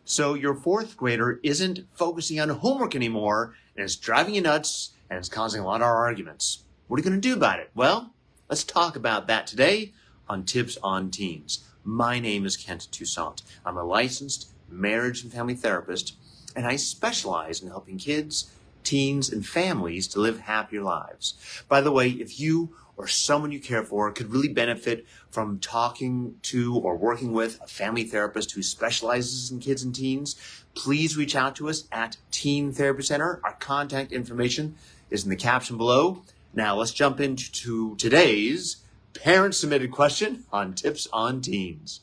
So your fourth grader isn't focusing on homework anymore, and it's driving you nuts, and it's causing a lot of arguments. What are you going to do about it? Well, let's talk about that today on Tips on Teens. My name is Kent Toussaint. I'm a licensed marriage and family therapist, and I specialize in helping kids, teens, and families to live happier lives. By the way, if you or someone you care for could really benefit from talking to or working with a family therapist who specializes in kids and teens, please reach out to us at Teen Therapy Center. Our contact information is in the caption below. Now let's jump into today's parent-submitted question on Tips on Teens.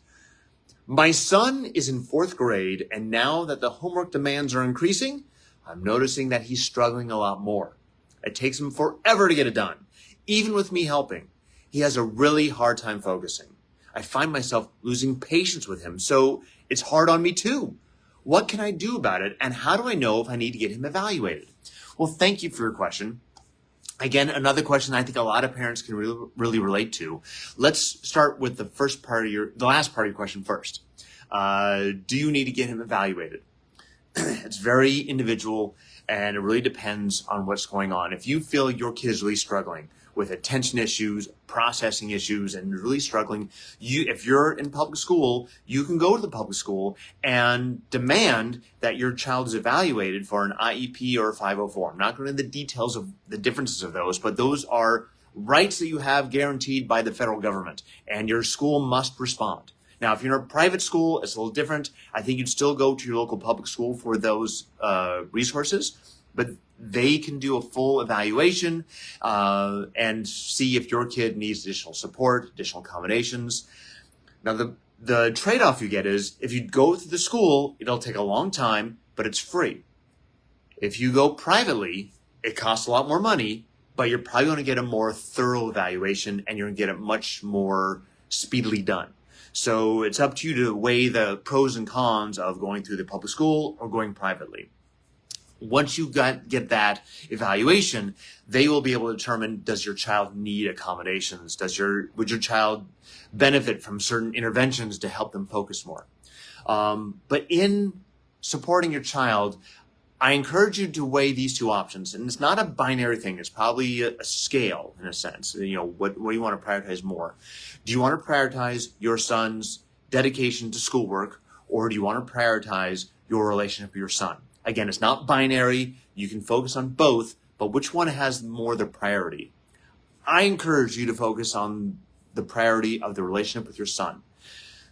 My son is in fourth grade, and now that the homework demands are increasing, I'm noticing that he's struggling a lot more. It takes him forever to get it done. Even with me helping, he has a really hard time focusing. I find myself losing patience with him, so it's hard on me too. What can I do about it, and how do I know if I need to get him evaluated? Well, thank you for your question. Again, another question I think a lot of parents can really relate to. Let's start with the last part of your question first. Do you need to get him evaluated? It's very individual, and it really depends on what's going on. If you feel your kid is really struggling with attention issues, processing issues, and really struggling, if you're in public school, you can go to the public school and demand that your child is evaluated for an IEP or a 504. I'm not going into the details of the differences of those, but those are rights that you have guaranteed by the federal government, and your school must respond. Now, if you're in a private school, it's a little different. I think you'd still go to your local public school for those resources, but they can do a full evaluation and see if your kid needs additional support, additional accommodations. Now, the trade-off you get is if you go to the school, it'll take a long time, but it's free. If you go privately, it costs a lot more money, but you're probably going to get a more thorough evaluation, and you're going to get it much more speedily done. So it's up to you to weigh the pros and cons of going through the public school or going privately. Once you get that evaluation, they will be able to determine, does your child need accommodations? Would your child benefit from certain interventions to help them focus more? But in supporting your child, I encourage you to weigh these two options. And it's not a binary thing. It's probably a scale in a sense. What do you want to prioritize more? Do you want to prioritize your son's dedication to schoolwork, or do you want to prioritize your relationship with your son? Again, it's not binary. You can focus on both, but which one has more the priority? I encourage you to focus on the priority of the relationship with your son.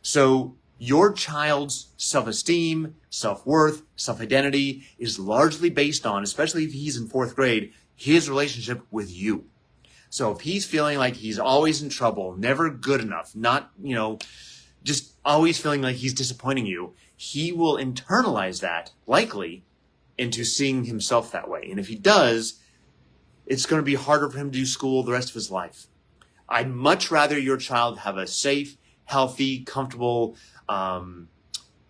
So your child's self-esteem, self-worth, self-identity is largely based on, especially if he's in fourth grade, his relationship with you. So if he's feeling like he's always in trouble, never good enough, not, just always feeling like he's disappointing you, he will internalize that, likely, into seeing himself that way. And if he does, it's going to be harder for him to do school the rest of his life. I'd much rather your child have a safe, healthy, comfortable,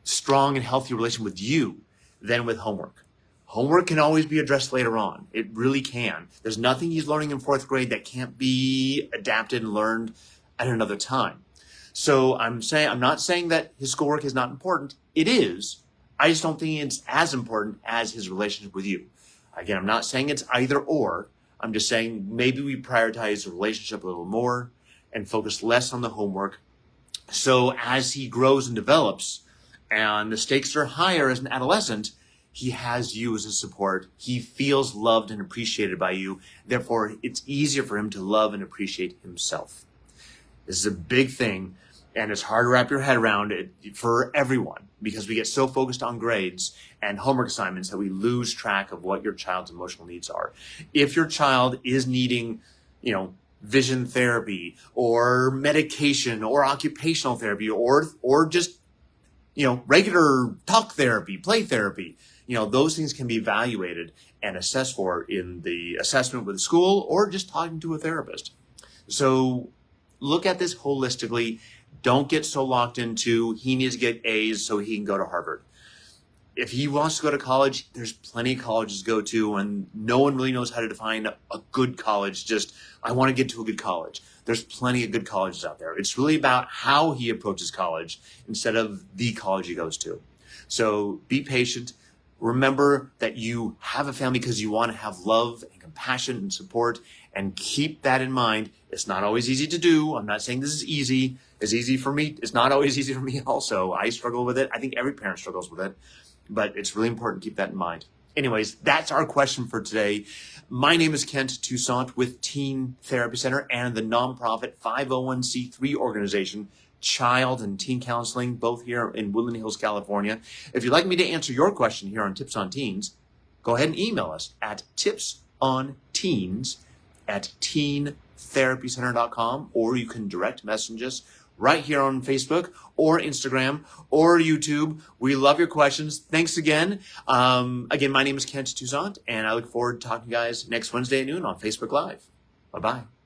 strong and healthy relation with you than with homework. Homework can always be addressed later on. It really can. There's nothing he's learning in fourth grade that can't be adapted and learned at another time. So I'm not saying that his schoolwork is not important. It is. I just don't think it's as important as his relationship with you. Again, I'm not saying it's either or. I'm just saying maybe we prioritize the relationship a little more and focus less on the homework. So as he grows and develops and the stakes are higher as an adolescent, he has you as a support. He feels loved and appreciated by you. Therefore, it's easier for him to love and appreciate himself. This is a big thing, and it's hard to wrap your head around it for everyone because we get so focused on grades and homework assignments that we lose track of what your child's emotional needs are. If your child is needing, vision therapy or medication or occupational therapy or just, regular talk therapy, play therapy, those things can be evaluated and assessed for in the assessment with the school or just talking to a therapist. So look at this holistically. Don't get so locked into he needs to get A's so he can go to Harvard. If he wants to go to college, there's plenty of colleges to go to, and no one really knows how to define a good college. Just, I want to get to a good college. There's plenty of good colleges out there. It's really about how he approaches college instead of the college he goes to. So be patient. Remember that you have a family because you want to have love and compassion and support, and keep that in mind. It's not always easy to do. I'm not saying this is easy. It's easy for me. It's not always easy for me also. I struggle with it. I think every parent struggles with it, but it's really important to keep that in mind. Anyways, that's our question for today. My name is Kent Toussaint with Teen Therapy Center and the nonprofit 501c3 organization, Child and Teen Counseling, both here in Woodland Hills, California. If you'd like me to answer your question here on Tips on Teens, go ahead and email us at tipsonteens@teentherapycenter.com, or you can direct message us right here on Facebook or Instagram or YouTube. We love your questions. Thanks again. Again, my name is Kent Toussaint, and I look forward to talking to you guys next Wednesday at noon on Facebook Live. Bye-bye.